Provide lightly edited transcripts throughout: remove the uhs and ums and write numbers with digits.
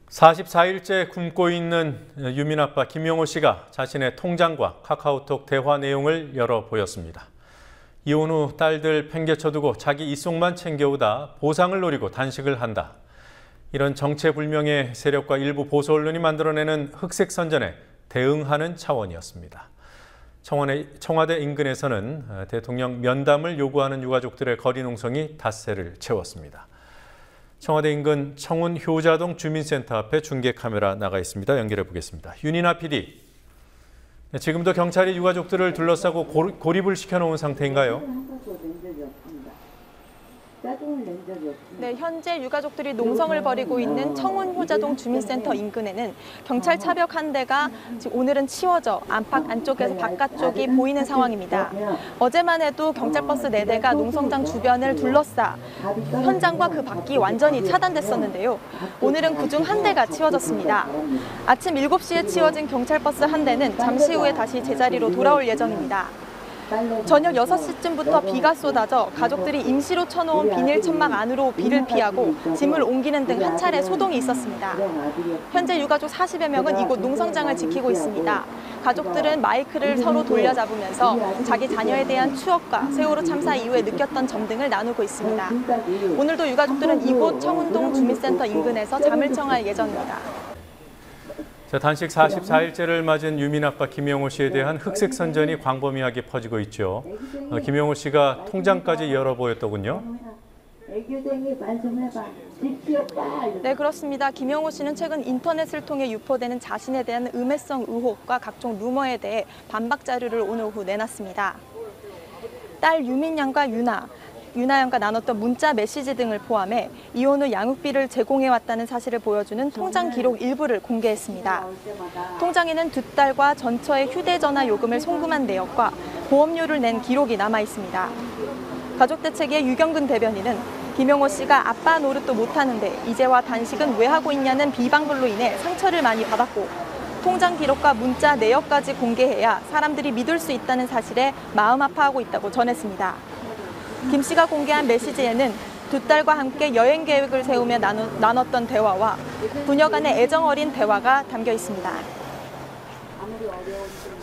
44일째 굶고 있는 유민 아빠 김용호 씨가 자신의 통장과 카카오톡 대화 내용을 열어 보였습니다. 이혼 후 딸들 팽개쳐두고 자기 이속만 챙겨오다 보상을 노리고 단식을 한다. 이런 정체불명의 세력과 일부 보수 언론이 만들어내는 흑색 선전에 대응하는 차원이었습니다. 청와대 인근에서는 대통령 면담을 요구하는 유가족들의 거리 농성이 닷새를 채웠습니다. 청와대 인근 청운 효자동 주민센터 앞에 중계 카메라 나가 있습니다. 연결해 보겠습니다. 윤이나 PD, 지금도 경찰이 유가족들을 둘러싸고 고립을 시켜놓은 상태인가요? 네, 현재 유가족들이 농성을 벌이고 있는 청운 효자동 주민센터 인근에는 경찰 차벽 한 대가 오늘은 치워져 안팎 안쪽에서 바깥쪽이 보이는 상황입니다. 어제만 해도 경찰버스 4대가 농성장 주변을 둘러싸 현장과 그 밖이 완전히 차단됐었는데요. 오늘은 그중 한 대가 치워졌습니다. 아침 7시에 치워진 경찰버스 한 대는 잠시 후에 다시 제자리로 돌아올 예정입니다. 저녁 6시쯤부터 비가 쏟아져 가족들이 임시로 쳐놓은 비닐 천막 안으로 비를 피하고 짐을 옮기는 등 한 차례 소동이 있었습니다. 현재 유가족 40여 명은 이곳 농성장을 지키고 있습니다. 가족들은 마이크를 서로 돌려잡으면서 자기 자녀에 대한 추억과 세월호 참사 이후에 느꼈던 점 등을 나누고 있습니다. 오늘도 유가족들은 이곳 청운동 주민센터 인근에서 잠을 청할 예정입니다. 단식 44일째를 맞은 유민 아빠 김용호 씨에 대한 흑색 선전이 광범위하게 퍼지고 있죠. 김용호 씨가 통장까지 열어 보였더군요. 네, 그렇습니다. 김용호 씨는 최근 인터넷을 통해 유포되는 자신에 대한 음해성 의혹과 각종 루머에 대해 반박 자료를 오늘 오후 내놨습니다. 딸 유민 양과 유나 양과 나눴던 문자 메시지 등을 포함해 이혼 후 양육비를 제공해왔다는 사실을 보여주는 통장 기록 일부를 공개했습니다. 통장에는 두 딸과 전처의 휴대전화 요금을 송금한 내역과 보험료를 낸 기록이 남아 있습니다. 가족대책위의 유경근 대변인은 김용호 씨가 아빠 노릇도 못하는데 이제와 단식은 왜 하고 있냐는 비방글로 인해 상처를 많이 받았고 통장 기록과 문자 내역까지 공개해야 사람들이 믿을 수 있다는 사실에 마음 아파하고 있다고 전했습니다. 김 씨가 공개한 메시지에는 두 딸과 함께 여행 계획을 세우며 나눴던 대화와 부녀 간의 애정 어린 대화가 담겨 있습니다.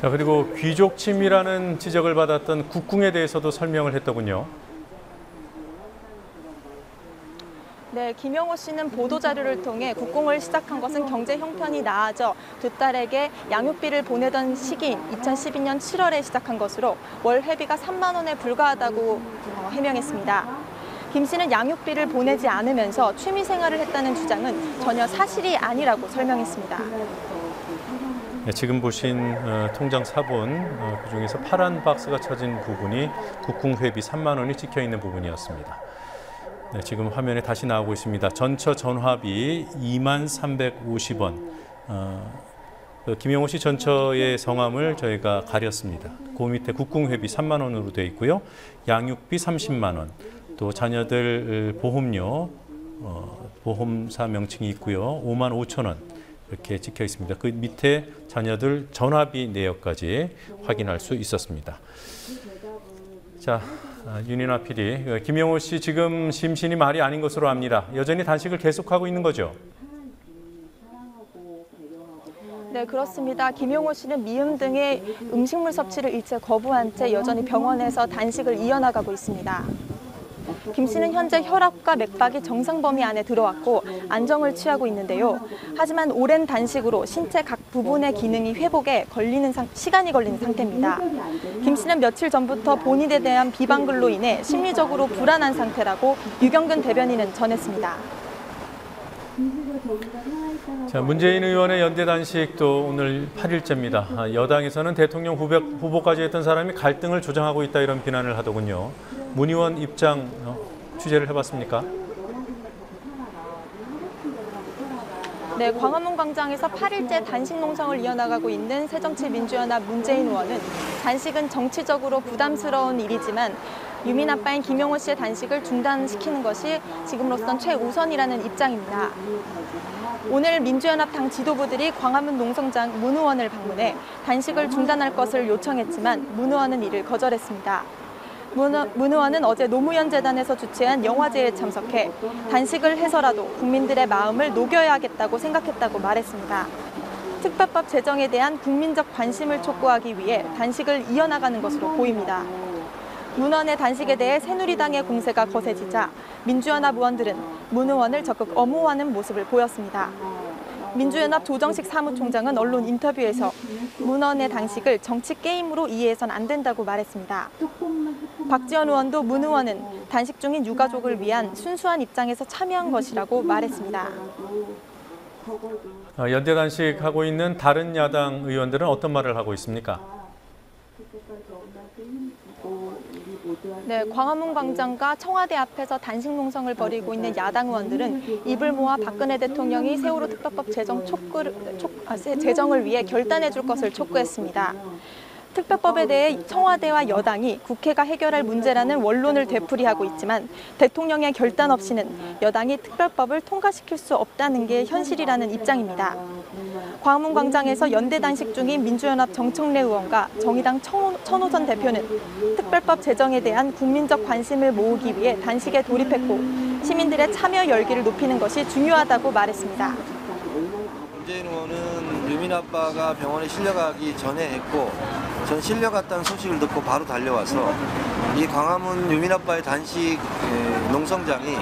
그리고 귀족 침이라는 지적을 받았던 국궁에 대해서도 설명을 했더군요. 네, 김용호 씨는 보도자료를 통해 국궁을 시작한 것은 경제 형편이 나아져 두 딸에게 양육비를 보내던 시기인 2012년 7월에 시작한 것으로 월 회비가 3만 원에 불과하다고 해명했습니다. 김 씨는 양육비를 보내지 않으면서 취미생활을 했다는 주장은 전혀 사실이 아니라고 설명했습니다. 네, 지금 보신 통장 사본 그중에서 파란 박스가 쳐진 부분이 국궁 회비 3만 원이 찍혀 있는 부분이었습니다. 네, 지금 화면에 다시 나오고 있습니다. 전처 전화비 2만 350원. 김용호 씨 전처의 성함을 저희가 가렸습니다. 그 밑에 국궁회비 3만 원으로 되어 있고요. 양육비 30만 원. 또 자녀들 보험료, 보험사 명칭이 있고요. 5만 5천 원 이렇게 찍혀 있습니다. 그 밑에 자녀들 전화비 내역까지 확인할 수 있었습니다. 자, 윤이나 PD, 김용호 씨 지금 심신이 말이 아닌 것으로 압니다. 여전히 단식을 계속하고 있는 거죠? 네, 그렇습니다. 김용호 씨는 미음 등의 음식물 섭취를 일체 거부한 채 여전히 병원에서 단식을 이어나가고 있습니다. 김 씨는 현재 혈압과 맥박이 정상 범위 안에 들어왔고 안정을 취하고 있는데요. 하지만 오랜 단식으로 신체 각 부분의 기능이 회복에 시간이 걸리는 상태입니다. 김 씨는 며칠 전부터 본인에 대한 비방글로 인해 심리적으로 불안한 상태라고 유경근 대변인은 전했습니다. 자, 문재인 의원의 연대 단식도 오늘 8일째입니다. 여당에서는 대통령 후보까지 했던 사람이 갈등을 조장하고 있다 이런 비난을 하더군요. 문 의원 입장 취재를 해봤습니까? 네, 광화문 광장에서 8일째 단식 농성을 이어나가고 있는 새정치민주연합 문재인 의원은 단식은 정치적으로 부담스러운 일이지만 유민 아빠인 김용호 씨의 단식을 중단시키는 것이 지금으로선 최우선이라는 입장입니다. 오늘 민주연합 당 지도부들이 광화문 농성장 문 의원을 방문해 단식을 중단할 것을 요청했지만 문 의원은 이를 거절했습니다. 문 의원은 어제 노무현 재단에서 주최한 영화제에 참석해 단식을 해서라도 국민들의 마음을 녹여야겠다고 생각했다고 말했습니다. 특별법 제정에 대한 국민적 관심을 촉구하기 위해 단식을 이어나가는 것으로 보입니다. 문 의원의 단식에 대해 새누리당의 공세가 거세지자 민주연합 의원들은 문 의원을 적극 엄호하는 모습을 보였습니다. 민주연합 조정식 사무총장은 언론 인터뷰에서 문 의원의 단식을 정치 게임으로 이해해선 안 된다고 말했습니다. 박지원 의원도 문 의원은 단식 중인 유가족을 위한 순수한 입장에서 참여한 것이라고 말했습니다. 연대 단식하고 있는 다른 야당 의원들은 어떤 말을 하고 있습니까? 네, 광화문 광장과 청와대 앞에서 단식 농성을 벌이고 있는 야당 의원들은 입을 모아 박근혜 대통령이 세월호 특별법 제정을 위해 결단해 줄 것을 촉구했습니다. 특별법에 대해 청와대와 여당이 국회가 해결할 문제라는 원론을 되풀이하고 있지만 대통령의 결단 없이는 여당이 특별법을 통과시킬 수 없다는 게 현실이라는 입장입니다. 광화문 광장에서 연대 단식 중인 민주연합 정청래 의원과 정의당 천호선 대표는 특별법 제정에 대한 국민적 관심을 모으기 위해 단식에 돌입했고 시민들의 참여 열기를 높이는 것이 중요하다고 말했습니다. 문재인 의원은 유민 아빠가 병원에 실려가기 전에 했고 전 실려갔다는 소식을 듣고 바로 달려와서 이 광화문 유민 아빠의 단식 농성장이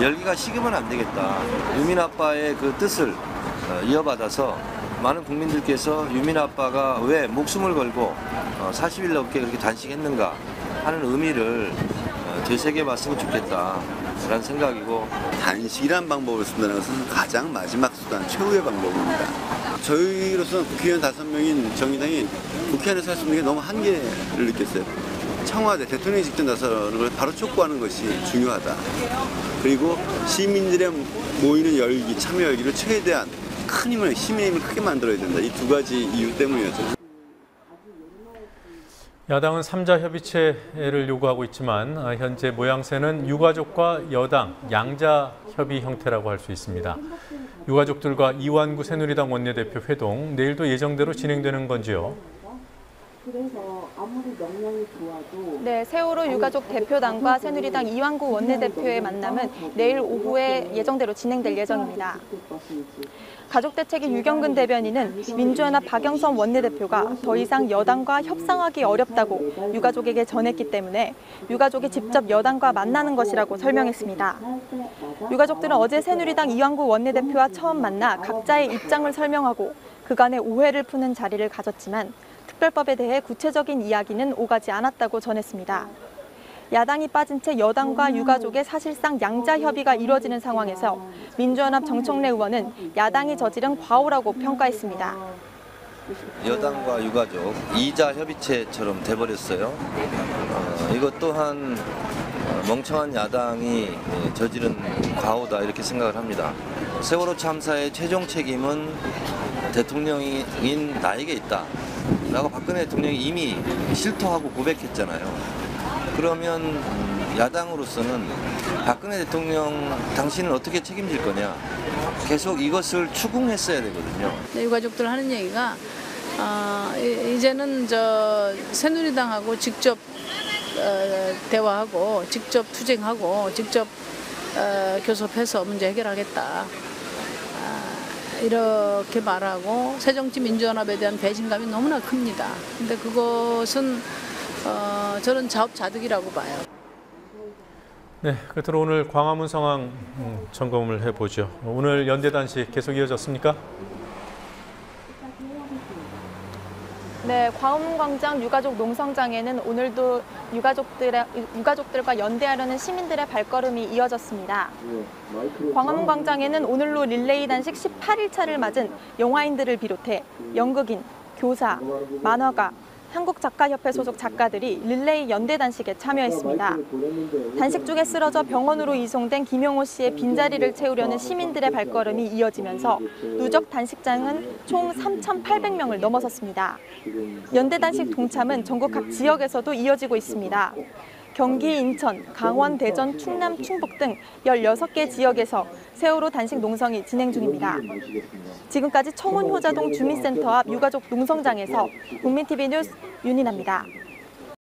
열기가 식으면 안 되겠다. 유민 아빠의 그 뜻을 이어받아서 많은 국민들께서 유민 아빠가 왜 목숨을 걸고 40일 넘게 그렇게 단식했는가 하는 의미를 되새겨봤으면 좋겠다라는 생각이고 단식이란 방법을 쓴다는 것은 가장 마지막 수단, 최후의 방법입니다. 저희로서는 국회의원 5명인 정의당이 국회 안에서 할 수 있는 게 너무 한계를 느꼈어요. 청와대, 대통령이 직접 나서는 걸 바로 촉구하는 것이 중요하다. 그리고 시민들의 모이는 열기, 참여 열기를 최대한 큰 힘을, 시민의 힘을 크게 만들어야 된다. 이 두 가지 이유 때문이었죠. 야당은 3자 협의체를 요구하고 있지만 현재 모양새는 유가족과 여당, 양자 협의 형태라고 할 수 있습니다. 유가족들과 이완구 새누리당 원내대표 회동, 내일도 예정대로 진행되는 건지요? 네, 세월호 유가족 대표단과 새누리당 이완구 원내대표의 만남은 내일 오후에 예정대로 진행될 예정입니다. 가족대책위 유경근 대변인은 민주연합 박영선 원내대표가 더 이상 여당과 협상하기 어렵다고 유가족에게 전했기 때문에 유가족이 직접 여당과 만나는 것이라고 설명했습니다. 유가족들은 어제 새누리당 이완구 원내대표와 처음 만나 각자의 입장을 설명하고 그간의 오해를 푸는 자리를 가졌지만 특별법에 대해 구체적인 이야기는 오가지 않았다고 전했습니다. 야당이 빠진 채 여당과 유가족의 사실상 양자 협의가 이루어지는 상황에서 민주연합 정청래 의원은 야당이 저지른 과오라고 평가했습니다. 여당과 유가족 2자 협의체처럼 돼버렸어요. 이것 또한 멍청한 야당이 저지른 과오다 이렇게 생각을 합니다. 세월호 참사의 최종 책임은 대통령인 나에게 있다 라고 박근혜 대통령이 이미 실토하고 고백했잖아요. 그러면 야당으로서는 박근혜 대통령 당신은 어떻게 책임질 거냐 계속 이것을 추궁했어야 되거든요. 유가족들 하는 얘기가 이제는 새누리당하고 직접 대화하고 직접 투쟁하고 직접 교섭해서 문제 해결하겠다 이렇게 말하고 새정치민주연합에 대한 배신감이 너무나 큽니다. 근데 그것은 저는 자업자득이라고 봐요. 네, 끝으로 오늘 광화문 상황 점검을 해보죠. 오늘 연대 단식 계속 이어졌습니까? 네, 광화문 광장 유가족 농성장에는 오늘도 유가족들과 연대하려는 시민들의 발걸음이 이어졌습니다. 광화문 광장에는 오늘로 릴레이 단식 18일차를 맞은 영화인들을 비롯해 연극인, 교사, 만화가, 한국작가협회 소속 작가들이 릴레이 연대 단식에 참여했습니다. 단식 중에 쓰러져 병원으로 이송된 김용호 씨의 빈자리를 채우려는 시민들의 발걸음이 이어지면서 누적 단식장은 총 3,800명을 넘어섰습니다. 연대 단식 동참은 전국 각 지역에서도 이어지고 있습니다. 경기, 인천, 강원, 대전, 충남, 충북 등 16개 지역에서 세월호 단식 농성이 진행 중입니다. 지금까지 청운 효자동 주민센터 앞 유가족 농성장에서 국민TV 뉴스 윤인아입니다.